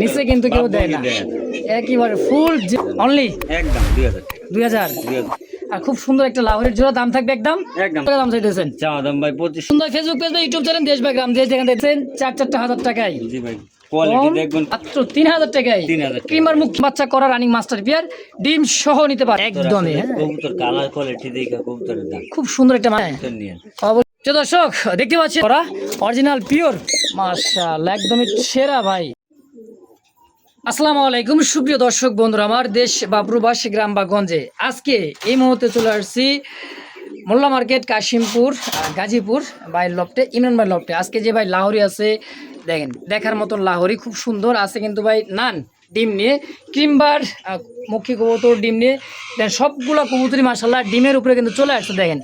নিচে কিন্তু কেউ দেয় না, একেবারে ফুল অনলি একদম 2000 টাকা। 2000। আর খুব সুন্দর একটা লাহোরের জোড়া, দাম থাকবে একদম দাম চাইতেছেন চাওয়া দাম ভাই 25। সুন্দর ফেসবুক পেজ বা ইউটিউব চ্যানেল দেশ বা গ্রাম দেশ যেখানে দেখছেন 4-4 টাকায়। জি ভাই, কোয়ালিটি দেখবেন মাত্র 3000 টাকায়। 3000 ক্রিমার মুখ বাচ্চা করা রানিং মাস্টার পিয়ার, ডিম সহ নিতে পারে একদমই। কবুতর কালার কোয়ালিটি দেখে কবুতরের দাম খুব সুন্দর একটা নিয়ে। অবশ্যই দর্শক দেখতে পাচ্ছেন ওরা অরিজিনাল পিওর, মাশাআল্লাহ একদমই সেরা ভাই। আসসালামু আলাইকুম সুপ্রিয় দর্শক বন্ধুরা, আমার দেশ বা প্রবাসী গ্রাম বা গঞ্জে আজকে এই মুহূর্তে চলে আসছি মোল্লা মার্কেট কাশিমপুর গাজীপুর ভাই লফটে, ইমরান ভাই লফটে। আজকে যে ভাই লাহোরি আছে দেখেন, দেখার মতন লাহোরি খুব সুন্দর আছে কিন্তু ভাই নান ডিম নিয়ে, ক্রিমবার মুখী কবুতর ডিম নিয়ে দেখেন, সবগুলো কবুতরই মাশাআল্লাহ ডিমের উপরে কিন্তু চলে আসছে দেখেন।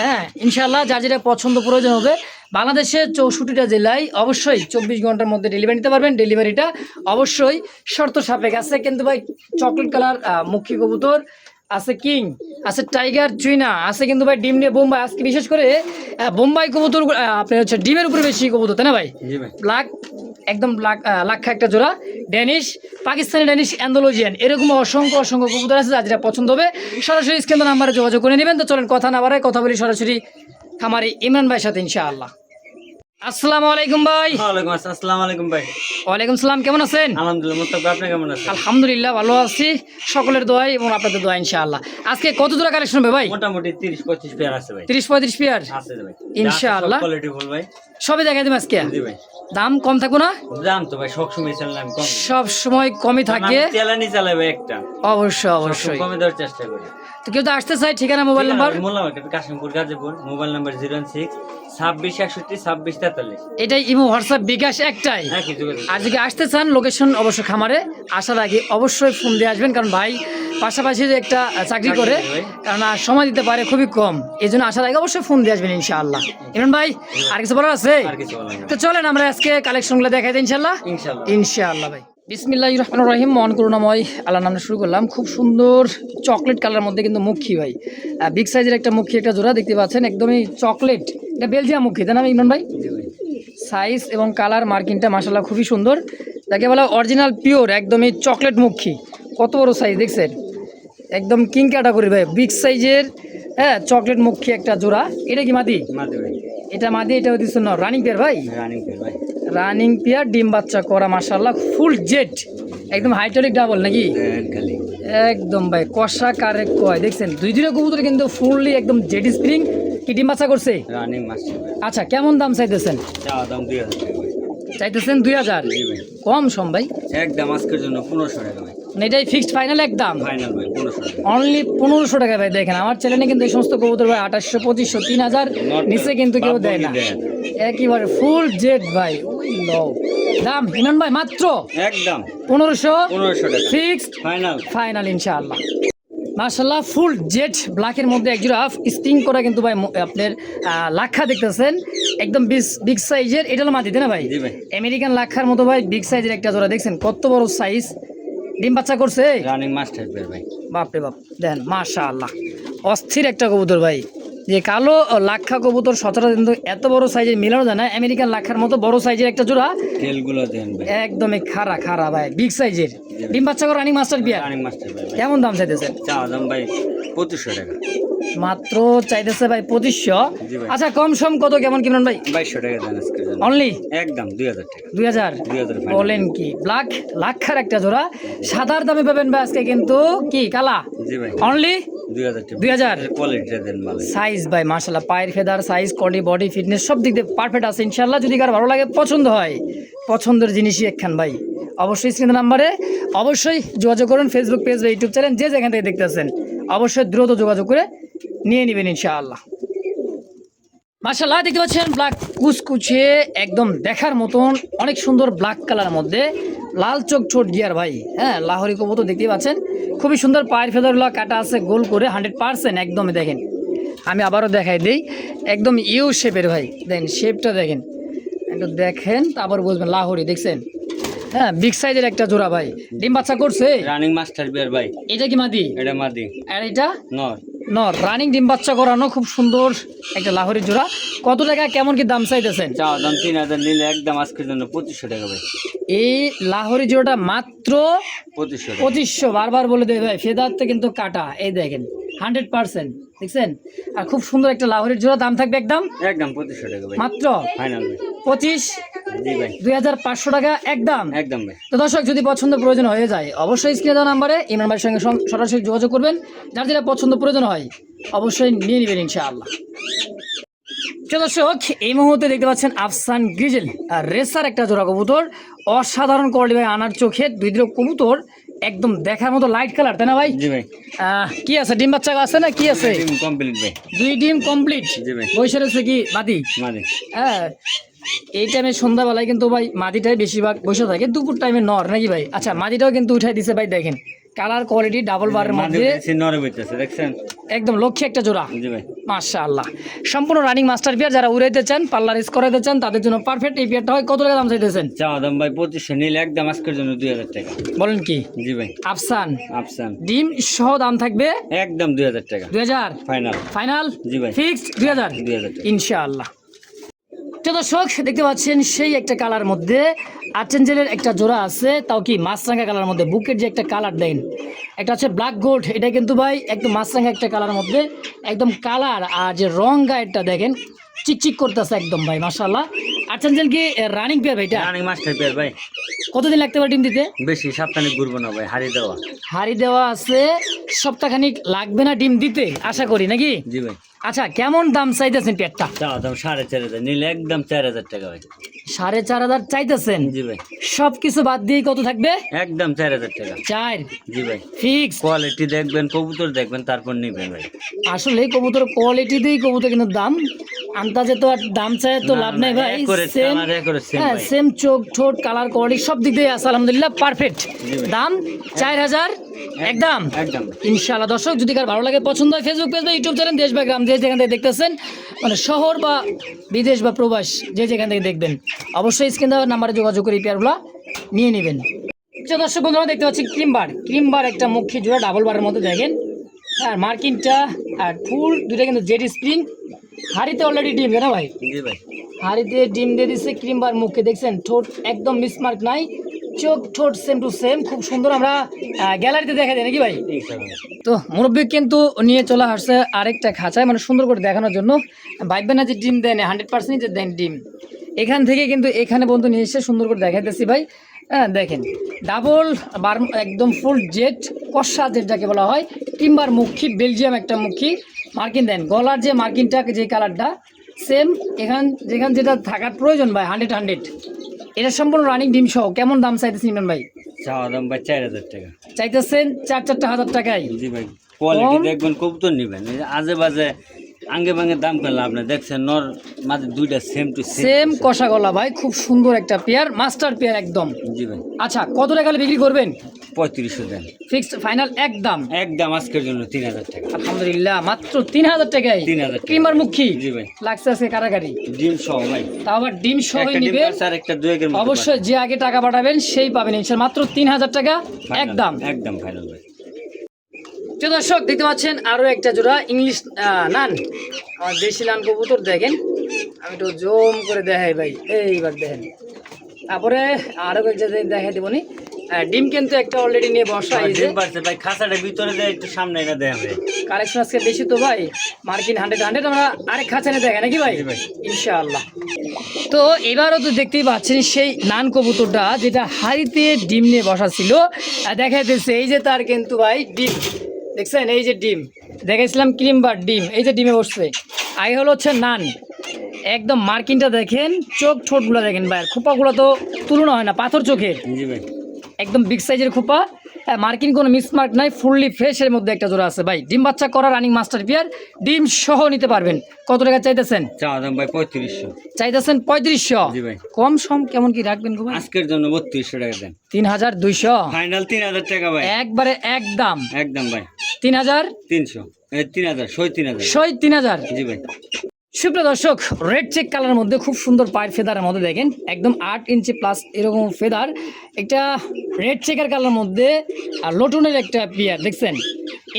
হ্যাঁ ইনশাআল্লাহ যার যেটা পছন্দ প্রয়োজন হবে বাংলাদেশের 64টা জেলায় অবশ্যই 24 ঘন্টার মধ্যে ডেলিভারি নিতে পারবেন। ডেলিভারিটা অবশ্যই শর্ত সাপেক্ষ আছে কিন্তু ভাই। চকলেট কালার মুখী কবুতর আছে, কিং আছে, টাইগার চুইনা আছে কিন্তু ভাই ডিম নিয়ে বোম্বাই। আজকে বিশেষ করে বোম্বাই কবুতর আপনার হচ্ছে ডিমের উপরে বেশি কবুতর, তাই না ভাই? ব্ল্যাক একদম লাক্ষা একটা জোড়া, ড্যানিশ, পাকিস্তানি ড্যানিশ, অ্যান্ডোলজিয়ান, এরকম অসংখ্য অসংখ্য কবুতর আছে। যার যেটা পছন্দ হবে সরাসরি স্ক্রিন নাম্বারে যোগাযোগ করে নেবেন। তো চলেন কথা না বাড়ায় কথা বলি সরাসরি খামারি ইমরান ভাইয়ের সাথে ইনশাআল্লাহ। আসসালামু আলাইকুম ভাই। ওয়ালাইকুম আসসালাম। আসসালামু আলাইকুম ভাই। ওয়ালাইকুম সালাম, কেমন আছেন? আলহামদুলিল্লাহ মুস্তাফা, আপনি কেমন আছেন? আলহামদুলিল্লাহ ভালো আছি, সকলের দোয়াই এবং আপনাদের দোয়া ইনশাআল্লাহ। আজকে কত জোড়া কালেকশন হবে ভাই? মোটামুটি 30-25 পেয়ার আছে ভাই। 30-35 পেয়ার আছে ভাই ইনশাআল্লাহ। কোয়ালিটি ফুল ভাই, সবই দেখাই দিবেন আজকে। জি ভাই। দাম কম থাকবো না? দাম তো ভাই সবসময় চালাম কম, সব সময় কমই থাকে। চালানি চালাই ভাই একটা, অবশ্যই অবশ্যই কমে দেওয়ার চেষ্টা করি। তো কেউ তো আসতে চাই, ঠিকানা mobile number? Molla market Kashimpur Gazipur, mobile number 06-2661-2643। এটাই ইমো হোয়াটসঅ্যাপ বিকাশ একটাই। হ্যাঁ কিছু আর যদি আসতে চান লোকেশন অবশ্যই খামারে আসার আগে অবশ্যই ফোন দিয়ে আসবেন, কারণ ভাই পাশাপাশি যে একটা চাকরি করে, কারণ আর সময় দিতে পারে খুবই কম, এই জন্য আসার আগে অবশ্যই ফোন দিয়ে আসবেন ইনশাআল্লাহ। ইমরান ভাই আর কিছু বলার আছে? তো চলেন আমরা আজকে কালেকশনগুলো দেখাই দিই ইনশাআল্লাহ। ইনশাআল্লাহ ভাই। বিসমিল্লাহির রহমানির রহিম, মন করুণাময় আল্লাহর নামে শুরু করলাম। খুব সুন্দর চকলেট কালার মধ্যে কিন্তু মুখী ভাই, বিগ সাইজের একটা মুখী একটা জোড়া দেখতে পাচ্ছেন, একদমই চকলেট, এটা বেলজিয়াম মুখী, তাই না ইমরান ভাই? সাইজ এবং কালার মার্কিংটা মাশাআল্লাহ খুবই সুন্দর, যাকে বলা অরিজিনাল পিওর একদমই চকলেট মুখী। কত বড় সাইজ দেখছেন, একদম কিং ক্যাটাগরি ভাই, বিগ সাইজের। হ্যাঁ চকলেট মুখী একটা জোড়া। এটা কি মাদি? এটা মাদি, এটা হচ্ছে রানিং পেয়ার ভাই। রানিং পেয়ার, ডিম বাচ্চা করা মাশাআল্লাহ, ফুল জেট একদম হাইড্রোলিক ডাবল নাকি? একদম ভাই কষা কারে কয় দেখছেন, দুই কবুতর কিন্তু ফুললি একদম জেড স্প্রিং। কি ডিম বাচ্চা করছে? Running master. আচ্ছা কেমন দাম চাইতেছেন? দাম 2000 চাইতেছেন। 2000 কম সম ভাই? একদম আজকের জন্য 1500 টাকা ভাই। এটাই ফিক্সড ফাইনাল একদম? ফাইনাল ভাই 1500, অনলি 1500 টাকা ভাই। দেখেন আমার চ্যানেলে কিন্তু এই সমস্ত কবুতর ভাই 2800, 2500, 3000 নিচে কিন্তু কেউ দেয় না, একেবারে ফুল জেড ভাই। ওই লও দাম ইমরান ভাই মাত্র একদম 1500 টাকা ফিক্সড ফাইনাল ইনশাআল্লাহ। মাশাআল্লাহ ফুল জেড ব্ল্যাকের মধ্যে একজোড়া স্টিং করা কিন্তু ভাই আপনার লাক্ষা দেখতেছেন, একদম বিগ সাইজের। এটা হলো মাদি তাই না ভাই? আমেরিকান লাক্ষার মতো ভাই, বিগ সাইজের একটা জোড়া দেখছেন কত বড় সাইজ। ডিম বাচ্চা করছে? রানিং মাস্টার পেয়ার ভাই। বাপ রে বাপ, দেন মাশাআল্লাহ অস্থির একটা কবুতর ভাই। যে কালো লাক্ষা কবুতর সচরাচর কিন্তু এত বড় সাইজের মিলানো যায় না। আমেরিকান লাক্ষার মতো বড় সাইজের একটা জোড়া, তেলগুলো দেন ভাই একদমই খাড়া খাড়া ভাই, বিগ সাইজের। ডিম বাচ্চা করে রানিং মাস্টার পিয়ার। কেমন দাম চাইতেছেন? চাওয়া দাম ভাই 2500 টাকা মাত্র চাইতেছে ভাই 2500। আচ্ছা কম সম কত কেমন কিমন ভাই? 2200 টাকা দেন আজকে অনলি একদম 2000 টাকা। 2000 বলেন কি? ব্ল্যাক লাক্ষার একটা জোড়া সাদার দামে পাবেন ভাই আজকে কিন্তু। কি কালা? জি ভাই অনলি 2000 কোয়ালিটি দেন ভালো সাইজ ভাই মাশাআল্লাহ, পায়ের feather size, quality, body fitness সব দিক দিয়ে পারফেক্ট আছে ইনশাআল্লাহ। যদি কার ভালো লাগে পছন্দ হয়, পছন্দের জিনিসই একখান ভাই, অবশ্যই স্ক্রিনের নাম্বারে অবশ্যই যোগাযোগ করুন। ফেসবুক পেজ বা ইউটিউব চ্যানেল যে যেখান থেকে দেখতেছেন অবশ্যই দ্রুত যোগাযোগ করে নিয়ে নেবেন ইনশাআল্লাহ। মাশাআল্লাহ দেখতে পাচ্ছেন ব্ল্যাক কুচকুচে একদম দেখার মতন অনেক সুন্দর ব্ল্যাক কালার মধ্যে, লাল চোখ ছোট গিয়ার ভাই। হ্যাঁ লাহোরি কবুতর দেখতেই পাচ্ছেন, খুবই সুন্দর। পায়ের ফেদারগুলো কাটা আছে গোল করে 100% একদমই। দেখেন আমি আবারও দেখাই দিই, একদম ইউ শেপের ভাই, দেখেন শেপটা দেখেন, একটু দেখেন তারপর বুঝবেন। লাহোরি দেখছেন, হ্যাঁ বিগ সাইজের একটা জোড়া ভাই। ডিম বাচ্চা করছে? রানিং মাস্টার বিয়ার ভাই। এটা কি মাদি? এটা মাদি। আর এটা নর। রানিং ডিম বাচ্চা করানো খুব সুন্দর একটা লাহোরের জোড়া। কত টাকা কেমন কি দাম চাইতেছেন? চাওয়া দাম 3000, নিলে একদম আজকের জন্য 2500 টাকা ভাই। এই লাহোরের জোড়াটা মাত্র 2500 টাকা। 2500, বারবার বলে দেবে ভাই, ফেদারতে কিন্তু কাটা, এই দেখেন 100%, দেখছেন? আর খুব সুন্দর একটা লাহোরের জোড়া, দাম থাকবে একদম 2500 টাকা ভাই, মাত্র ফাইনাল ভাই। 25, জি ভাই, 2500 টাকা একদম। একদম ভাই। তো দর্শক, যদি পছন্দ প্রয়োজন হয়ে যায় অবশ্যই স্ক্রিনে দেওয়া নাম্বারে ইমরান ভাইয়ের সঙ্গে সরাসরি যোগাযোগ করবেন। যার যেটা পছন্দ প্রয়োজন হয় অবশ্যই নিয়ে নেবেন ইনশাআল্লাহ। তো দর্শক, এই মুহূর্তে দেখতে পাচ্ছেন আফসান গ্রিজেল আর রেসার একটা জোড়া কবুতর, অসাধারণ কোয়ালিটি ভাই। আনার চোখে দুই দুটো কবুতর একদম দেখার মতো লাইট কালার, তাই না ভাই? জি ভাই। কি আছে, ডিম বাচ্চা আছে না কি আছে? ডিম কমপ্লিট ভাই। 2 ডিম কমপ্লিট। জি ভাই। বৈশাখ হচ্ছে কি মাদি? মানে হ্যাঁ, এই টাইমে সন্ধ্যাবেলায় কিন্তু ভাই মাদিটাই বেশিরভাগ বসে থাকে, দুপুর টাইমে নর নাকি ভাই? আচ্ছা, মাদিটাও কিন্তু উঠাই দিছে ভাই, দেখেন কালার কোয়ালিটি ডাবল বারের মধ্যে নরে বইতেছে, দেখছেন? একদম লক্ষ্যে একটা জোড়া। জি ভাই। মাশাআল্লাহ, সম্পূর্ণ রানিং মাস্টার পেয়ার। যারা উড়াইতে চান, পার্লার রেস করাইতে চান, তাদের জন্য পারফেক্ট এই পেয়ারটা হয়। কত টাকা দাম চাইতেছেন? চাওয়া দাম ভাই 2500, নিলে একদম আজকের জন্য 2000 টাকা। বলেন কি? জি ভাই। আফসান আফসান ডিম সহ দাম থাকবে একদম 2000 টাকা, 2000 ফাইনাল। ফাইনাল। জি ভাই। ফিক্সড 2000 টাকা ইনশাআল্লাহ। তো দর্শক, দেখতে পাচ্ছেন সেই একটা কালার মধ্যে আর্চেঞ্জেলের একটা জোড়া আছে, তাও কি মাছরাঙা কালার মধ্যে। বুকের যে একটা কালার দেন, একটা হচ্ছে ব্ল্যাক গোল্ড, এটা কিন্তু ভাই একদম মাছরাঙা একটা কালার মধ্যে, একদম কালার। আর যে রং গায়েরটা দেখেন চিকচিক করতেছে একদম ভাই, মাশাআল্লাহ। আর্চেঞ্জেল কি রানিং পেয়ার ভাই? এটা রানিং মাস্টার পেয়ার ভাই। কতদিন লাগতে পারে ডিম দিতে? বেশি সপ্তাহে ঘুরবো না ভাই, হারিয়ে দেওয়া। হাড়ি দেওয়া আছে, সপ্তাহখানিক লাগবে না ডিম দিতে আশা করি, নাকি? জি ভাই। আচ্ছা, কেমন দাম চাইতেছেন পেয়ারটা? চাওয়া দাম 4500, নিলে একদম 4000 টাকা ভাই। 4500 চাইতেছেন? জি ভাই। সব কিছু বাদ দিয়ে কত থাকবে? একদম 4000 টাকা। 4 জি ভাই। ফিক্স। কোয়ালিটি দেখবেন, কবুতর দেখবেন, তারপর নিবেন ভাই। আসলে কবুতর কোয়ালিটি দিয়েই কবুতর কিন্তু দাম, আন্দাজে তো আর দাম চাই তো লাভ নাই ভাই। সেম, হ্যাঁ, সেম চোখ ঠোঁট কালার কোয়ালিটি সব দিক দিয়ে আছে আলহামদুলিল্লাহ পারফেক্ট। দাম 4000 একদম একদম ইনশাআল্লাহ। দর্শক, যদি কার ভালো লাগে, পছন্দ হয়, ফেসবুক পেজ বা ইউটিউব চ্যানেল দেশ বা গ্রাম, যে যেখান থেকে দেখতেছেন, মানে শহর বা বিদেশ বা প্রবাস, যে যেখান থেকে দেখবেন, অবশ্যই স্ক্রিন দেওয়ার নাম্বারে যোগাযোগ করে এই পেয়ারগুলো নিয়ে নেবেন। আচ্ছা দর্শক বন্ধুরা, দেখতে পাচ্ছি ক্রিমবার একটা মুখী জোড়া ডাবল বারের মধ্যে, দেখেন। আর মার্কিনটা আর ফুল দুটো কিন্তু জেড স্প্রিং। হাড়িতে অলরেডি ডিম, না ভাই? জি ভাই। হাড়িতে ডিম দিয়ে দিচ্ছে, ক্রিমবার মুখে দেখছেন, ঠোঁট একদম মিসমার্ক নাই, চোখ ঠোঁট সেম টু সেম, খুব সুন্দর। আমরা গ্যালারিতে দেখা যায় নাকি ভাই? তো মুরব্বী কিন্তু নিয়ে চলে আসছে আরেকটা খাঁচায়, মানে সুন্দর করে দেখানোর জন্য। ভাইবেন না যে ডিম দেন 100% যে দেন ডিম, এখান থেকে কিন্তু এখানে বন্ধু নিয়ে এসে সুন্দর করে দেখাইতেছি ভাই। হ্যাঁ, দেখেন ডাবল বার, একদম ফুল জেট, কষা জেট যাকে বলা হয়, টিম্বার মুখী, বেলজিয়াম একটা মুখী। মার্কিন দেন, গলার যে মার্কিনটা, যে কালারটা সেম, যেখান যেটা থাকার প্রয়োজন ভাই, 100। এটা সম্পূর্ণ রানিং ডিম সহ। কেমন দাম চাইতেছেন ইমরান ভাই? চাওয়া দাম ভাই 4000 টাকা। চাইতেছেন 4-4 টাকায়? জি ভাই। কোয়ালিটি দেখবেন, কবুতর নিবেন, আজে বাজে আঙ্গে ভাঙ্গে দাম করলে আপনি দেখছেন, নর মাঝে দুইটা সেম টু সেম কষা গলা ভাই, খুব সুন্দর একটা পেয়ার, মাস্টার পেয়ার একদম। জি ভাই। আচ্ছা, কত টাকা বিক্রি করবেন? 3500 দেন, ফিক্সড ফাইনাল একদম। একদম আজকের জন্য 3000 টাকা। আলহামদুলিল্লাহ, মাত্র 3000 টাকায় 3000 টাকা। ক্রিমার মুখী। জি ভাই। লাগছে আজকে কারাগারি ডিম সহ ভাই। তাও আবার ডিম সহ একটা ডিম নিবে। পারছে আর একটা দুয়েকের মধ্যে অবশ্যই যে আগে টাকা পাঠাবেন সেই পাবেন ইনশাআল্লাহ, মাত্র 3000 টাকা পারছে। একদম একদম ফাইনাল ভাই। তো দর্শক, দেখতে পাচ্ছেন আরো একটা জোড়া ইংলিশ নান, আমার দেশি নান কবুতর, দেখেন আমি একটু জুম করে দেখাই ভাই, এইবার দেখেন। তারপরে আরো একটা দেখাই দেবনি। ডিম কিন্তু একটা অলরেডি নিয়ে বসা হয়েছে। ডিম পারছে ভাই, খাঁচাটা ভিতরে দেয়, একটু সামনে এটা দেয় ভাই। কালেকশন আজকে বেশি তো ভাই, মার্কিন 100 আমরা আরেক খাঁচানে দেখে নাকি ভাই? জি ভাই। ইনশাআল্লাহ। তো এবারও তো দেখতেই পাচ্ছেন সেই নান কবুতরটা, যেটা হাড়িতে ডিম নিয়ে বসা ছিল, দেখাইতেছে। এই যে তার কিন্তু ভাই ডিম দেখছেন, এই যে ডিম দেখেছিলাম, ক্রিমবার ডিম, এই যে ডিমে বসছে। আগে হলো হচ্ছে নান, একদম মার্কিনটা দেখেন, চোখ ঠোঁটগুলো দেখেন ভাই, খোপাগুলো তো তুলনা হয় না, পাথর চোখের, জি ভাই। একদম বিগ সাইজের খোপা। হ্যাঁ, মার্কিন কোনো মিসমার্ক নাই, ফুললি ফ্রেশের মধ্যে একটা জোড়া আছে ভাই। ডিম বাচ্চা করা রানিং মাস্টার পেয়ার, ডিম সহ নিতে পারবেন। কত টাকা চাইতেছেন? চাওয়া দাম ভাই 3500 চাইতেছেন 3500? জি ভাই। কম সম কেমন কি রাখবেন গো ভাই? আজকের জন্য 3200 টাকা দেন, 3200 ফাইনাল 3000 টাকা ভাই। একবারে একদম একদম ভাই। 3300 3000 3000 3000 জি ভাই। সুপ্রিয় দর্শক, রেড চেক কালারের মধ্যে খুব সুন্দর পায়ের ফেদারের মধ্যে দেখেন, একদম 8 ইঞ্চি প্লাস এরকম ফেদার, একটা রেড চেকের কালারের মধ্যে। আর লোটনের একটা পেয়ার দেখছেন,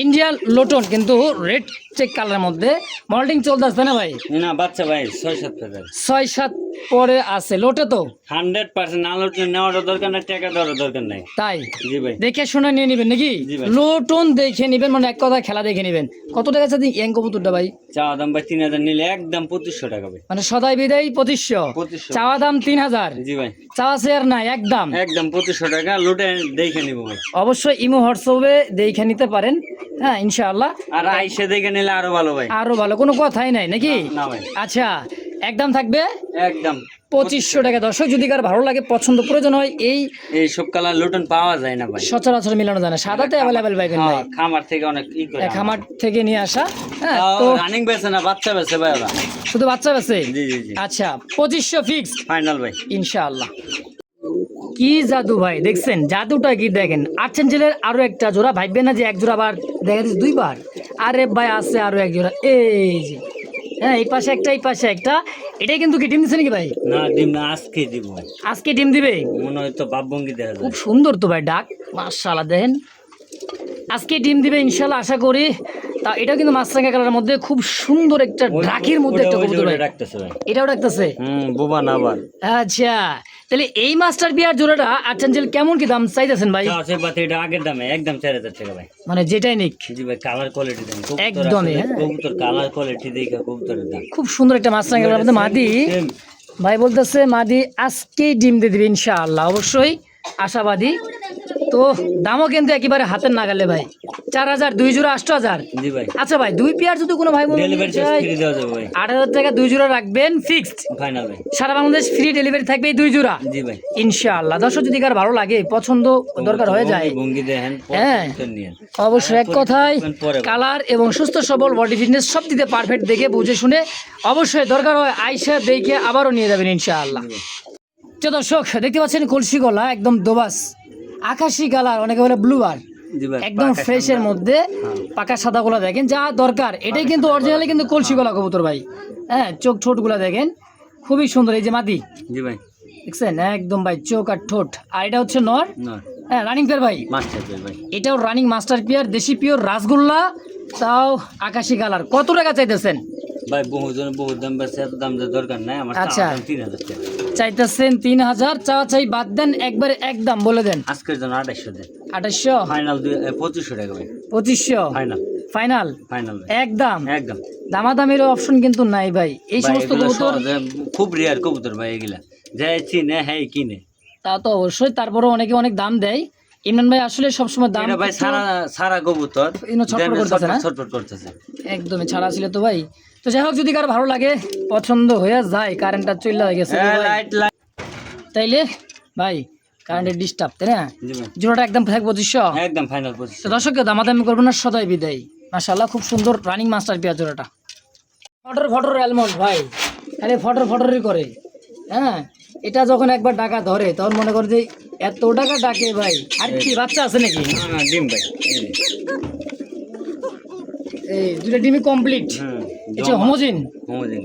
ইন্ডিয়ান লোটন, কিন্তু রেড চেক কালারের মধ্যে মল্টিং চলতেছে না ভাই? না বাচ্চা ভাই 6-7 ফেদার 6-7 পরে আছে লোটে তো 100% না লোট নেওয়ার দরকার নাই, টাকা দেওয়ার দরকার নাই। তাই জি ভাই দেখে শুনে নিয়ে নেবেন নাকি? জি ভাই। লোটন দেখে নেবেন, মানে এক কথা খেলা দেখে নেবেন। কত টাকা আছে ইয়াং কবুতরটা ভাই? চাওয়া দাম ভাই 3000 নিলে একদম 2500 টাকা ভাই। মানে সদাই বিদায় 2500, 2500 চাওয়া দাম 3000, জি ভাই চাওয়া শেয়ার নাই একদম একদম 2500 টাকা লোটে দেখে নিব ভাই। অবশ্যই ইমো হোয়াটসঅ্যাপে দেখে নিতে পারেন, হ্যাঁ ইনশাআল্লাহ। আর আইসে দেখে নিলে আরো ভালো ভাই। আরো ভালো, কোনো কথাই নাই নাকি? না ভাই আচ্ছা, একদম থাকবে একদম 2500 টাকা। দর্শক যদি কার ভালো লাগে, পছন্দ প্রয়োজন হয়, এই এই সব কালার লোটন পাওয়া যায় না ভাই, সচরাচর মিলানো যায় না, সাদাতে অ্যাভেলেবেল পাইবেন ভাই। হ্যাঁ, খামার থেকে অনেক ই করে খামার থেকে নিয়ে আসা, হ্যাঁ তো রানিং বেছে না বাচ্চা বেছে ভাই ওরা। শুধু বাচ্চা বেছে? জি জি জি আচ্ছা 2500 ফিক্স ফাইনাল ভাই ইনশাআল্লাহ। কি জাদু ভাই, দেখছেন জাদুটা কি? দেখেন আর্চেঞ্জেলের আরো একটা জোড়া, ভাববেন না যে এক জোড়া, আবার দেখা যাচ্ছে দুইবার। আরে ভাই আছে আরো এক জোড়া, এই যে, হ্যাঁ এই পাশে একটা এই পাশে একটা। এটাই কিন্তু কি ডিম দিচ্ছে নাকি ভাই? না ডিম না আজকে দিব ভাই, আজকে ডিম দিবে? মনে হয় তো বাপভঙ্গি দেখা যায়। খুব সুন্দর তো ভাই ডাক, মাশাআল্লাহ। দেখেন আজকে ডিম দিবে ইনশাআল্লাহ, আশা করি। তা এটা কিন্তু মাছরাঙা কালারের মধ্যে খুব সুন্দর একটা ডাকের মধ্যে একটা কবুতর ভাই। রাখতেছে ভাই, এটাও ডাকতেছে? বোবা না আবার। আচ্ছা, তাহলে এই মাস্টার বিয়ার জোড়াটা আর্চেঞ্জেল কেমন কি দাম চাইতেছেন ভাই? আছে বাতে এটা আগের দামে একদম 4000 টাকা ভাই। মানে যেটাই নিক জি ভাই কালার কোয়ালিটি দেন একদমই, হ্যাঁ। কবুতর কালার কোয়ালিটি দেখে কবুতরের দাম খুব সুন্দর একটা মাছরাঙা কালারের মধ্যে মাদি। Same। ভাই বলতেছে মাদি আজকেই ডিম দিয়ে দিবে ইনশাআল্লাহ, অবশ্যই আশাবাদী। তো দামও কিন্তু একেবারে হাতের নাগালে ভাই, 4000 দুই জোড়া 8000। জি ভাই আচ্ছা ভাই, দুই পেয়ার যদি কোনো ভাই বোন ডেলিভারি চার্জ ফ্রি দেওয়া যাবে ভাই, 8000 টাকা দুই জোড়া রাখবেন ফিক্সড, ফাইনাল ভাই। সারা বাংলাদেশ ফ্রি ডেলিভারি থাকবে এই দুই জোড়া জি ভাই ইনশাআল্লাহ। দর্শক যদি কার ভালো লাগে, পছন্দ দরকার হয়ে যায়, ভঙ্গি দেখেন হ্যাঁ নিয়ে অবশ্যই এক কথায় পরে কালার এবং সুস্থ সবল বডি ফিটনেস সব দিতে পারফেক্ট দেখে বুঝে শুনে অবশ্যই দরকার হয় আইসা দেখে আবারও নিয়ে যাবেন ইনশাআল্লাহ। তো দর্শক দেখতে পাচ্ছেন কলসি গলা একদম দোবাস আকাশি কালার, অনেকে বলে ব্লু আর, জি ভাই একদম ফ্রেশের মধ্যে পাকা সাদা গুলা দেখেন যা দরকার। এটাই কিন্তু অরিজিনালি কিন্তু কলসি গলা কবুতর ভাই, হ্যাঁ চোখ ঠোঁট গুলা দেখেন খুবই সুন্দর। এই যে মাদি জি ভাই দেখছেন একদম ভাই চোখ আর ঠোঁট। আর এটা হচ্ছে নর, না হ্যাঁ রানিং পেয়ার ভাই, মাস্টার ভাই এটাও রানিং মাস্টার পেয়ার, দেশি পিওর রাসগোল্লা, তাও আকাশি কালার। কত টাকা চাইতেছেন ভাই? বহুজন বহুত দাম বেশি, এত দাম দেওয়ার দরকার নাই আমার। আচ্ছা। 3000 টাকা চাইতেছেন 3000, চাওয়া চাই বাদ দেন, একবারে একদম বলে দেন। আজকের জন্য 2800 দেন 2800, ফাইনাল 2500 টাকা ভাই 2500 ফাইনাল ফাইনাল ফাইনাল ভাই একদম। একদম দামাদামির অপশন কিন্তু নাই ভাই, এই ভাই, সমস্ত এগুলা কবুতর সহজে খুব রেয়ার কবুতর ভাই, এগুলা যাই চিনে হ্যাঁ কিনে। তা তো অবশ্যই, তারপরে অনেকে অনেক দাম দেয়। ইমরান ভাই আসলে সবসময় দাম এটা ভাই সারা সারা কবুতর ছটফট করতেছে না, ছটফট করতেছে একদমই ছাড়া ছিল তো ভাই। তো যাই হোক যদি কারো ভালো লাগে, পছন্দ হয়ে যায়, কারেন্টটা চলে হয়ে গেছে ভাই। লাইট লাইট তাইলে ভাই কারেন্টের ডিস্টার্ব, তাই না? জি ভাই জোড়াটা একদম থাকবে 2500। একদম ফাইনাল তো 2500 দর্শককে দামাদামি করবেন না, সদাই বিদায়। মাশাআল্লাহ খুব সুন্দর রানিং মাস্টার পেয়ার জোড়াটা। ফটর ফটর অ্যালমন্ড ভাই, খালি ফটর ফটরই করে, হ্যাঁ এটা যখন একবার ডাকা ধরে তখন মনে করে যে এত টাকা ডাকে ভাই। আর কি বাচ্চা আছে নাকি? না না ডিম ভাই এই যে। এই দুটো ডিমি কমপ্লিট, এটা হোমোজিন হোমোজিন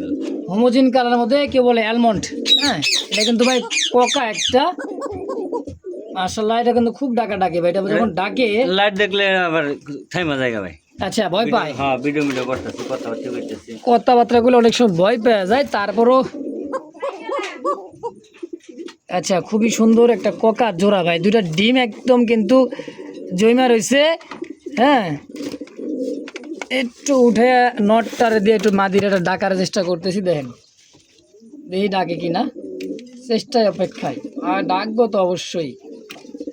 হোমোজিন কালারের মধ্যে কেউ বলে অ্যালমন্ড, হ্যাঁ এটা কিন্তু ভাই কোকা একটা। মাশাআল্লাহ এটা কিন্তু খুব ডাকা ডাকে ভাই, এটা যখন ডাকে লাইট দেখলে আবার থাইমা জায়গা ভাই। আচ্ছা ভয় পায়, হ্যাঁ ভিডিও করতেছি কথাবার্তা করতেছি, কথাবার্তাগুলো অনেক সময় ভয় পেয়ে যায়, তারপরও আচ্ছা খুবই সুন্দর একটা কোকা জোড়া ভাই, দুইটা ডিম একদম কিন্তু জয়মা রয়েছে, হ্যাঁ একটু উঠে নটটার দিয়ে একটু মাদির একটা ডাকার চেষ্টা করতেছি, দেখেন দেখি ডাকে কিনা, চেষ্টায় অপেক্ষায়। আর ডাকবো তো অবশ্যই,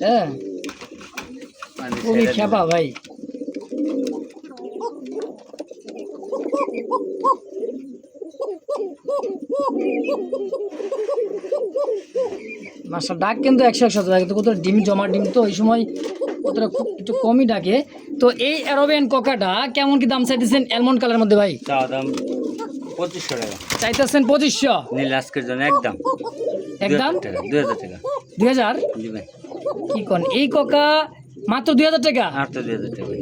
হ্যাঁ খুবই খেপা ভাই। মাসা ডাক কিন্তু 100 ডাকে, তো কত ডিম জমা ডিম, তো ওই সময় কতটা খুব একটু কমই ডাকে। তো এই অ্যারোবিয়ান কোকাটা কেমন কি দাম চাইতেছেন অ্যালমন্ড কালারের মধ্যে ভাই? চাওয়া দাম 2500 টাকা চাইতেছেন 2500 নীল আজকের জন্য একদম একদম 2000 টাকা 2000। জি ভাই কি কোন এই কোকা মাত্র 2000 টাকা আর তো 2000 টাকা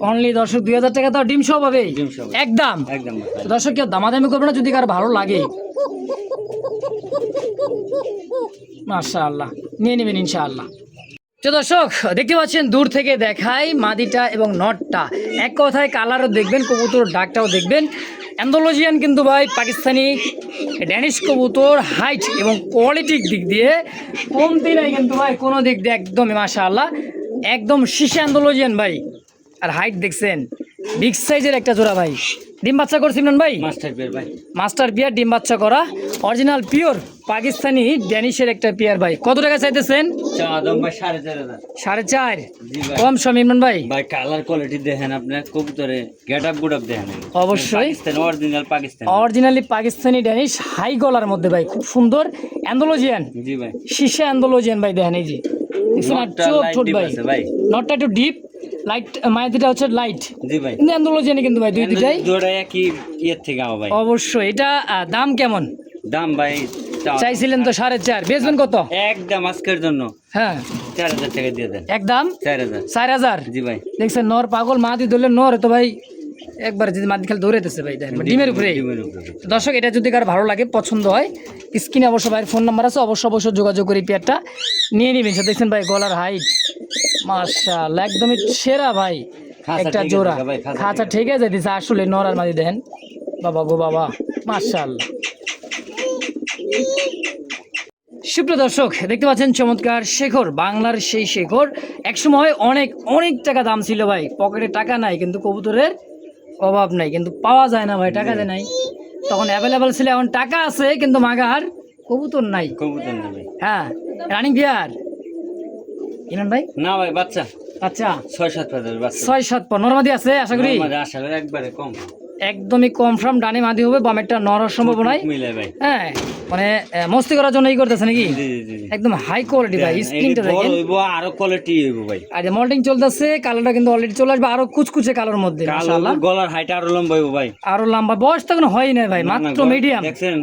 অনলি। দর্শক 2000 টাকা তো ডিম সহ পাবে ডিম সহ একদম। একদম তো দর্শক কেউ দামাদামি করবে না যদি কার ভালো লাগে, মাশাআল্লাহ নিয়ে নেবেন ইনশাআল্লাহ। তো দর্শক দেখতে পাচ্ছেন দূর থেকে দেখাই মাদিটা এবং নটটা, এক কথায় কালারও দেখবেন, কবুতর ডাকটাও দেখবেন। অ্যান্ডোলজিয়ান কিন্তু ভাই পাকিস্তানি ড্যানিশ কবুতর হাইট এবং কোয়ালিটির দিক দিয়ে কমতি নাই কিন্তু ভাই কোনো দিক দিয়ে, একদমই মাশাআল্লাহ, একদম শীর্ষে অ্যান্ডোলজিয়ান ভাই। আর হাইট দেখছেন, বিগ সাইজের একটা জোড়া ভাই। ডিম বাচ্চা করছি ইমরান ভাই? মাস্টার পেয়ার ভাই, মাস্টার পিয়ার ডিম বাচ্চা করা, অরিজিনাল পিওর পাকিস্তানি ড্যানিশের একটা পিয়ার ভাই। কত টাকা চাইতেছেন? চাওয়া দাম ভাই 4.5 4.5। জি ভাই। কম সম ইমরান ভাই? ভাই কালার কোয়ালিটি দেখেন, আপনার কবুতরে গেট আপ গুড আপ দেখেন, অবশ্যই Pakistan original Pakistan. Originally Pakistani Danish high গলার মধ্যে ভাই, খুব সুন্দর অ্যান্ডোলজিয়ান, জি ভাই। শীর্ষে অ্যান্ডোলজিয়ান ভাই। দেখেন এই যে দেখছেন, আর নটটা চোখ light ঠোঁট deep ভাই, আছে ভাই। নটটা একটু ডিপ, লাইট মায়াদিটা হচ্ছে লাইট, জি ভাই। কিন্তু অ্যান্ডোলজিয়ানি কিন্তু ভাই দুইটাই। দুটোই একই ইয়ের থেকে আও ভাই। অবশ্যই। এটা দাম কেমন দাম ভাই চাইছিলেন? তো 4.5। বেচবেন কত? একদম আজকের জন্য হ্যাঁ 4,000 টাকা দিয়ে দেন। একদম 4,000। 4,000। জি ভাই। দেখছেন নর পাগল, মাদি ধরলে নর তো ভাই একবার যদি মাদি খেলে দৌড়াইতেছে ভাই, দেখেন ডিমের উপরে। ডিমের উপরে। তো দর্শক এটা যদি কারো ভালো লাগে, পছন্দ হয়, স্ক্রিনে অবশ্য ভাইয়ের ফোন নাম্বার আছে, অবশ্যই যোগাযোগ করে পেয়ারটা নিয়ে নেবেন। দেখছেন ভাই গলার হাইট মাশাআল্লাহ একদমই সেরা ভাই, খাঁচা একটা ঠিক জোড়া আছে ভাই, খাঁচা খাঁচা ঠিক আছে দিছে আসলে নর আর মাদি দেখেন, বাবা গো বাবা মাশাআল্লাহ। সুপ্রিয় দর্শক দেখতে পাচ্ছেন চমৎকার শেখর, বাংলার সেই শেখর। একসময় অনেক অনেক টাকা দাম ছিল ভাই, পকেটে টাকা নাই কিন্তু কবুতরের অভাব নাই, কিন্তু পাওয়া যায় না ভাই, টাকা দেয় নাই। তখন অ্যাভেলেবেল ছিল, এখন টাকা আছে কিন্তু মাগার কবুতর নাই। কবুতর না ভাই। হ্যাঁ রানিং বিয়ার ইমরান ভাই? না ভাই, বাচ্চা আচ্ছা 6-7 হাজার বাচ্চা। 6-7 পর নরমাদি আছে আশা করি? আমাদের আশা করি একবারে কম, একদমই কনফার্ম ডানে মাদি হবে, বামেরটা নরার সম্ভাবনায়। মিলে ভাই। হ্যাঁ মানে মস্তি করার জন্য ই করতেছে নাকি? জি জি জি। একদম হাই কোয়ালিটি ভাই, স্ক্রিনটা বড় দেখেন। হইব আরো কোয়ালিটি হইব ভাই। আর যে মল্টিং চলতেছে, কালারটা কিন্তু অলরেডি চলে আসবে আরো কুচকুচে কালার মধ্যে কালো মাশাআল্লাহ। গলার হাইট আরো লম্বা হইব ভাই। আরো লম্বা, বয়স তো এখন হয় না ভাই, না, না, মাত্র গলা- মিডিয়াম। দেখছেন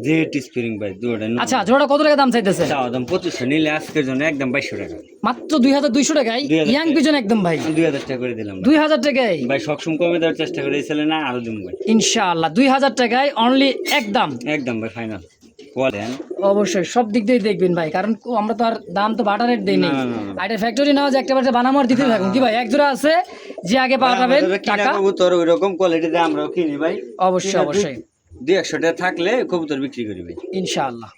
জেট স্প্রিং ভাই দুটোটা। আচ্ছা জোড়া কত টাকা দাম চাইতেছে? চাওয়া দাম 2500, নিলে আজকের জন্য একদম 2200 টাকা। মাত্র 2,200 টাকায় 2,000 ইয়াং পিজন একদম ভাই, 2000 টাকা করে দিলাম ভাই। 2,000 টাকায় ভাই সবসময় কমে দেওয়ার চেষ্টা করে, এই ছেলে না আরো দিন ভাই। ইনশাআল্লাহ 2,000 টাকায় অনলি একদম। একদম ভাই ফাইনাল। বলেন অবশ্যই সব দিক দিয়ে দেখবেন ভাই, কারণ আমরা তো আর দাম তো বাটা রেট দেই না, নেই। না, না, না। আর এটা ফ্যাক্টরি নাও যে একটা বারে বানামো আর দিতে থাকুন কি ভাই, এক জোড়া আছে যে আগে পাঠাবেন টাকা। কবুতর ওইরকম কোয়ালিটিতে আমরাও কিনি ভাই। অবশ্যই অবশ্যই 200 টাকা থাকলে কবুতর বিক্রি করি ভাই। ইনশাআল্লাহ।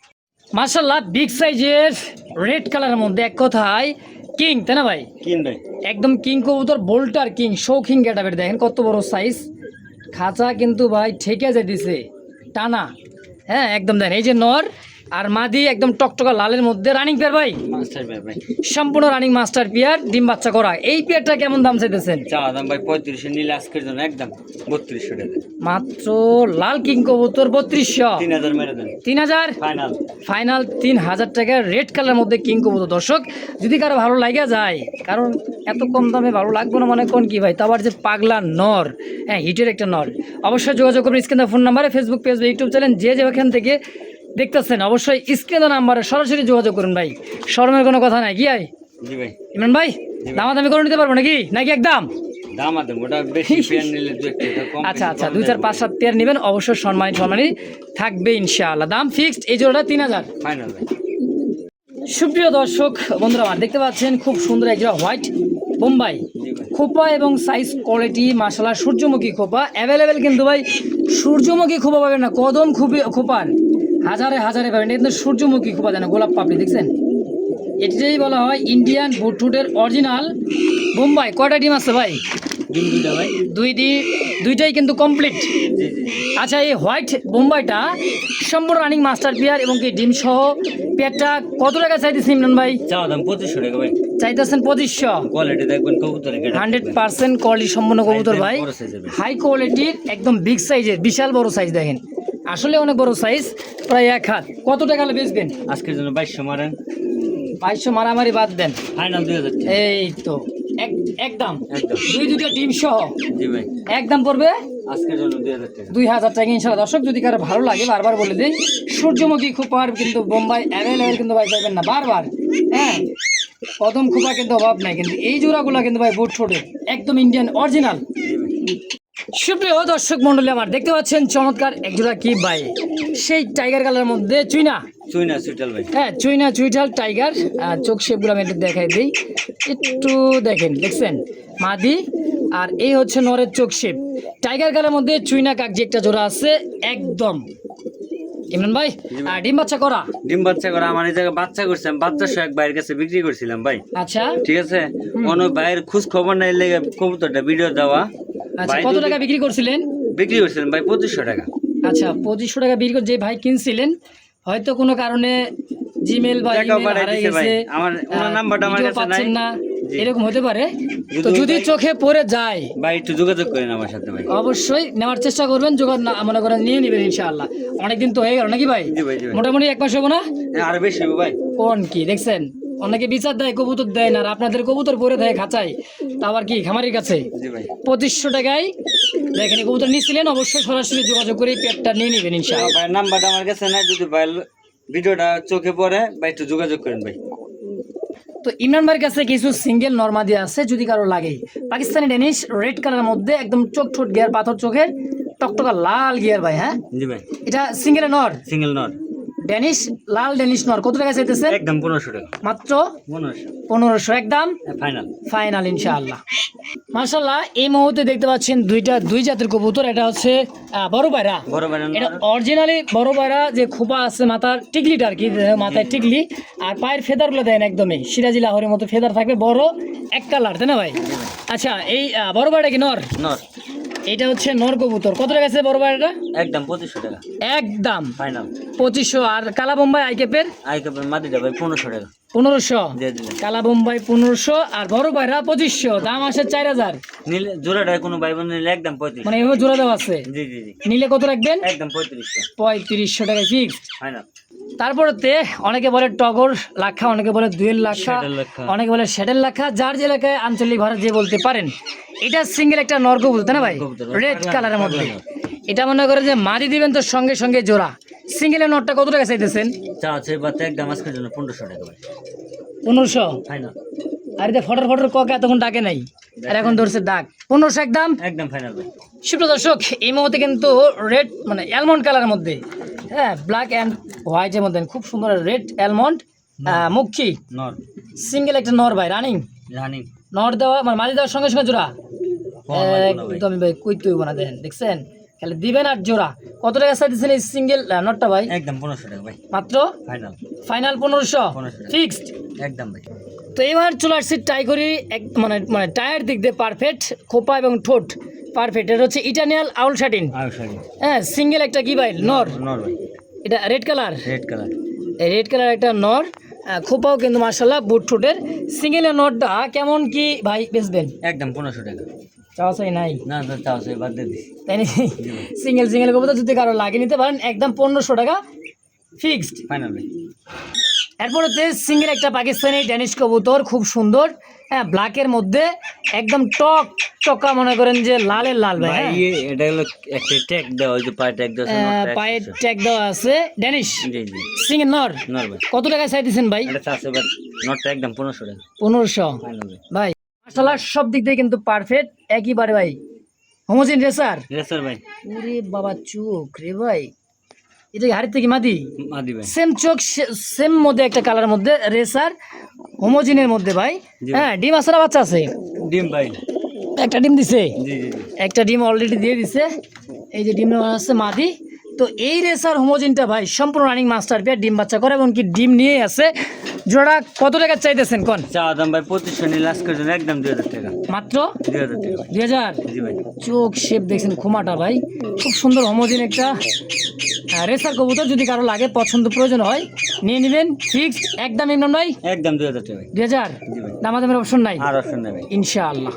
মাশাআল্লাহ বিগ সাইজের রেড কালারের মধ্যে এক কথায় কিং, তাই না ভাই? কিন ভাই। একদম কিং কবুতর, বোল্টার কিং, শৌখিন গেটাবের দেখেন কত বড় সাইজ, খাঁচা কিন্তু ভাই ঠেকে যায় দিছে টানা। হ্যাঁ একদম দেখেন এই যে নর আর মাদি একদম টকটকা লালের মধ্যে রানিং পেয়ার ভাই, মাস্টার ভাই ভাই। সম্পূর্ণ রানিং মাস্টার পেয়ার, ডিম বাচ্চা করা। এই পেয়ারটা কেমন দাম চাইতেছেন? চাওয়া দাম ভাই 3500, নিলে আজকের জন্য একদম 3200 টাকা। মাত্র লাল কিং কবুতর 3200। 3000 মেরে দেন 3000 ফাইনাল। ফাইনাল 3000 টাকা রেড কালার মধ্যে কিং কবুতর। দর্শক যদি কারো ভালো লাগে যায়, কারণ এত কম দামে ভালো লাগবে না মনে কোন কি ভাই, তো আবার যে পাগলা নর, হ্যাঁ হিটের একটা নর। অবশ্যই যোগাযোগ করবেন স্ক্রিনে ফোন নাম্বারে, ফেসবুক পেজ, ইউটিউব চ্যানেল যে যেখান থেকে দেখতেছেন অবশ্যই স্ক্রিনে নাম্বারে সরাসরি যোগাযোগ করুন ভাই, শরমের কোনো কথা নাই। কি ভাই জি ভাই। ইমরান ভাই দামাদামি করে নিতে পারবো নাকি নাকি একদম? দাম আছে ওটা বেশি পেয়ার নিলে 2-1 টাকা কম। আচ্ছা আচ্ছা 2, 4, 5, 7 পেয়ার নেবেন অবশ্যই সম্মানী থাকবে ইনশাআল্লাহ। দাম ফিক্সড, এই জোড়াটা 3000 ফাইনাল ভাই। সুপ্রিয় দর্শক বন্ধুরা আমার দেখতে পাচ্ছেন খুব সুন্দর এক জোড়া হোয়াইট বোম্বাই জি ভাই। খোপা এবং সাইজ কোয়ালিটি মাশাআল্লাহ। সূর্যমুখী খোপা অ্যাভেলেবেল কিন্তু ভাই, সূর্যমুখী খোপা পাবেন না, কদম খোপার হাজারে হাজারে পাবেন, কিন্তু সূর্যমুখী খোপা দেন, গোলাপ পাপড়ি দেখছেন, এটাই বলা হয় ইন্ডিয়ান বুটফুটের অরিজিনাল বোম্বাই। কয়টা ডিম আছে ভাই? ডিম দুইটা ভাই। দুইটাই কিন্তু কমপ্লিট। জি জি। আচ্ছা এই হোয়াইট বোম্বাইটা সম্পূর্ণ রানিং মাস্টার পেয়ার এবং কি ডিম সহ পেয়ারটা কত টাকা চাইতেছেন ইমরান ভাই? চাওয়া দাম 2500 টাকা ভাই। চাইতেছেন 2500। কোয়ালিটি দেখবেন কবুতরের গেট 100% কোয়ালিটি সম্পন্ন কবুতর ভাই, বড় size এর ভাই। হাই কোয়ালিটির একদম বিগ সাইজের, বিশাল বড় সাইজ দেখেন, আসলে অনেক বড় সাইজ, প্রায় 1 হাত। কত টাকা হলে বেচবেন? আজকের জন্য 2200 মারেন। 2200 মারামারি বাদ দেন, ফাইনাল 2000 টাকা। এই তো একদম একদম। দুইটা ডিম সহ জি ভাই। একদম পড়বে আজকের জন্য 2000 টাকা। 2000 টাকা ইনশাআল্লাহ। দর্শক যদি কারো ভালো লাগে বারবার বলে দিই, সূর্যমুখী খোপার কিন্তু বোম্বাই অ্যাভেলেবেল কিন্তু ভাই পাবেন না বারবার। হ্যাঁ কদম খোপা কিন্তু অভাব নাই, কিন্তু এই জোড়াগুলো কিন্তু ভাই বুট ছোটে একদম ইন্ডিয়ান অরিজিনাল। সুপ্রিয় দর্শক মন্ডলী, আমার দেখতে পাচ্ছেন চমৎকার একজোড়া কি ভাই, সেই টাইগার কালারের মধ্যে চুইনা, চুইনা সুইটাল ভাই। হ্যাঁ চুইনা চুইটাল টাইগার। চোখ শেপগুলো আমি একটু দেখাই দিই, একটু দেখেন, দেখছেন মাদি, আর এই হচ্ছে নরের চোখ শেপ। টাইগার কালারের মধ্যে চুইনা কাক যে একটা জোড়া আছে একদম। ইমরান ভাই, আর ডিম বাচ্চা করা? ডিম বাচ্চা করে আমার এই জায়গায় বাচ্চা করছিলাম, বাচ্চা সহ এক ভাইয়ের কাছে বিক্রি করছিলাম ভাই। আচ্ছা ঠিক আছে, কোনো ভাইয়ের খোঁজ খবর নাই লেগে কবুতরটা ভিডিও দেওয়া। আচ্ছা, ভাই কত যদি- টাকা বিক্রি করছিলেন? বিক্রি করছিলাম ভাই 2500 টাকা। আচ্ছা 2500 টাকা বিক্রি করে যে ভাই কিনছিলেন, হয়তো কোনো কারণে জিমেল বা টাকাও ইমেল পাঠাই হারিয়ে দিছে ভাই, গেছে, আমার ওনার নাম্বারটা আমার ভিডিও কাছে নাই। পাচ্ছেন না, জি। এরকম হতে পারে। তো যদি যদি ভাই- চোখে পড়ে যায় ভাই একটু যোগাযোগ করেন আমার সাথে ভাই। অবশ্যই নেওয়ার চেষ্টা করবেন, জোগাড় না মনে করেন নিয়ে নেবেন ইনশাআল্লাহ। অনেকদিন তো হয়ে গেল নাকি ভাই? জি ভাই, জি ভাই। মোটামুটি 1 মাস হবো না? আর বেশি হবে ভাই। কোন কি দেখছেন, অনেকে বিচার দেয় কবুতর দেয় না, আর আপনাদের কবুতর পরে দেয় খাঁচায়, তা আবার কি খামারির কাছে। জি ভাই। 2500 টাকায় দেখেন এই কবুতর নিচ্ছিলেন, অবশ্যই সরাসরি যোগাযোগ করে পেটটা নিয়ে নেবেন ইনশাআল্লাহ। ভাই নাম্বারটা আমার কাছে নাই, যদি ভাই ভিডিওটা চোখে পড়ে ভাই একটু যোগাযোগ করেন ভাই। তো ইমরান ভাইয়ের কাছে কিছু সিঙ্গেল নরমাদি আছে, যদি কারো লাগে। পাকিস্তানি ডেনিশ রেড কালারের মধ্যে একদম চোখ ঠোঁট গিয়ার, পাথর চোখের, টকটকা লাল গিয়ার ভাই। হ্যাঁ জি ভাই। এটা সিঙ্গেল নর, single not Danish Lal Danish নর। কত টাকা চাইতেছেন? একদম 1500 টাকা। মাত্র 1500 1500 একদম ফাইনাল। ফাইনাল ইনশাআল্লাহ। মাশাআল্লাহ, এই মুহূর্তে দেখতে পাচ্ছেন দুই জাতের কবুতর। এটা হচ্ছে বড় পায়রা, বড় ভাই এটা অরিজিনালি বড় পায়রা, যে খোপা আছে মাথার টিকলিটা আর কি, মাথায় টিকলি, আর পায়ের ফেদারগুলো দেন একদমই সিরাজি লাহোরের মতো ফেদার থাকবে, বড় এক কালার, তাই না ভাই? আচ্ছা, এই বড় পায়রা কি নর? নট এটা হচ্ছে নর কবুতর। কত টাকা আছে বড় পায়রাটা? একদম 2500 টাকা একদম ফাইনাল। 2500। আর কালা বোম্বাই আইকেপের আই কাপড় মাটিটা ভাই 1500 টাকা 1500, দিয়ে দিলেন। কালা বোম্বাই 1500, আর বড় পায়রা 2500, দাম আসে 4000। নিলে জোড়াটা কোনো ভাই বোন নিলে একদম 3500। মানে এভাবে জোড়া দেওয়া আছে, জি জি জি নিলে কত রাখবেন? একদম 3500 3500 টাকায় ফিক্স। ফাইনাল। তারপরেতে অনেকে বলে টগর লাখা, অনেকে বলে দুয়েল লাখা, শ্যাডেল লাখা। অনেকে বলে শ্যাডেল লাখা, যার যে এলাকায় আঞ্চলিক ভাষা যে বলতে পারেন। এটা সিঙ্গেল একটা নর কবুতর, তাই না ভাই? কবুতর, রেড পাগলা কালারের নর, মধ্যে। পাগলা এটা মনে করে যে মারি দিবেন তো সঙ্গে সঙ্গে জোড়া। সিঙ্গেলের নটটা কত টাকা চাইতেছেন? চা আছে বাতে একদম আজকের জন্য 1500 টাকা ভাই 1500। ফাইনাল। আর এটা ফটর ফটর কক এতক্ষণ ডাকে নাই, আর এখন ধরছে ডাক। 1500 একদম একদম ফাইনাল ভাই। সুপ্রিয় দর্শক, এই মুহূর্তে কিন্তু রেড মানে অ্যালমন্ড কালারের মধ্যে, হ্যাঁ ব্ল্যাক অ্যান্ড হোয়াইটের মধ্যে খুব সুন্দর রেড অ্যালমন্ড মুখী নর সিঙ্গেল একটা নর ভাই, রানিং রানিং নর দেওয়া মানে মারি দেওয়ার সঙ্গে সঙ্গে জোড়া ভাই। একদমই ভাই, কই তুই বানা দেন, দেখছেন খালি দিবেন আর জোড়া। কত টাকা চাইতেছেন এই সিঙ্গেল নটটা ভাই? একদম 1500 টাকা ভাই মাত্র ফাইনাল। Final 1500 1500 fixed. একদম ভাই। তো এবার চলে আসছি টাইগরি, মানে মানে টায়ার দিক দিয়ে পারফেক্ট, খোপা এবং ঠোঁট পারফেক্ট। এটা হচ্ছে ইটানিয়াল আউল শাটিন, আয়ু শাড়ি হ্যাঁ সিঙ্গেল একটা কি ভাই নর, নর ভাই। এটা রেড কালার, রেড কালার এই রেড কালার একটা নর। খোপাও কিন্তু মার্শাল্লাহ বুট ঠোঁটের। সিঙ্গেলের নটটা কেমন কি ভাই বেচবেন? একদম 1500 টাকা। চাওয়া চাই নাই, না না চা আছে বাদ দিয়ে দিছি। তাই নাকি? সিঙ্গেল কবুতর যদি কারো লাগিয়ে নিতে পারেন একদম 1500 টাকা ফিক্সড। ফাইনাল ভাই। এরপরে সিঙ্গেল একটা পাকিস্তানি ড্যানিশ কবুতর, খুব সুন্দর, হ্যাঁ ব্ল্যাকের মধ্যে একদম টক টকা, মনে করেন যে লালের লাল ভাই। ভাই হ্যাঁ? এটা হলো একটা ট্যাগ দেওয়া, ওই যে পায়ে ট্যাগ দেওয়া আছে, নটটা পায়ের 100 ট্যাগ দেওয়া আছে, ড্যানিশ জি জি সিঙ্গেল নর। নর ভাই। কত টাকা চাইতেছেন ভাই? এটা চা আছে বাট নটটা একদম 1500 টাকা 1500 ফাইনাল ভাই। ভাই। মাশাআল্লাহ সব দিক দিয়ে কিন্তু পারফেক্ট একইবারে ভাই, হোমোজেন রেসার। ইয়েস স্যার ভাই। ওরে বাবা চোখ রে ভাই, এটা কি হাড়ির থেকে মাদি? মাদি ভাই। সেম চোখ, সেম মধ্যে একটা কালার মধ্যে রেসার, হোমোজিনের মধ্যে ভাই। জি। হ্যাঁ ডিম আছে না বাচ্চা আছে? ডিম ভাই। একটা ডিম দিছে, জি জি জি একটা ডিম অলরেডি দিয়ে দিছে, এই যে ডিম আছে মাদি। তো এই রেসার হোমোজিনটা ভাই সম্পূর্ণ রানিং মাস্টার পেয়ার, ডিম বাচ্চা করে এবং কি ডিম নিয়ে আছে। জোড়া কত টাকা চাইতেছেন কোন? চা দাম ভাই 2500 নিলে আজকের জন্য একদম 2000 টাকা মাত্র 2000 টাকা ভাই। 2000। জি ভাই। চোখ শেপ দেখছেন, খোমাটা ভাই খুব সুন্দর হোমোজিন একটা রেসার কবুতর। যদি কারো লাগে, পছন্দ প্রয়োজন হয়, নিয়ে নেবেন ফিক্সড একদম। ইমরান ভাই একদম 2000 টাকা ভাই। 2000, জি ভাই। দামাদামের অপশন নাই আর অপশন নেই ভাই। ইনশাআল্লাহ।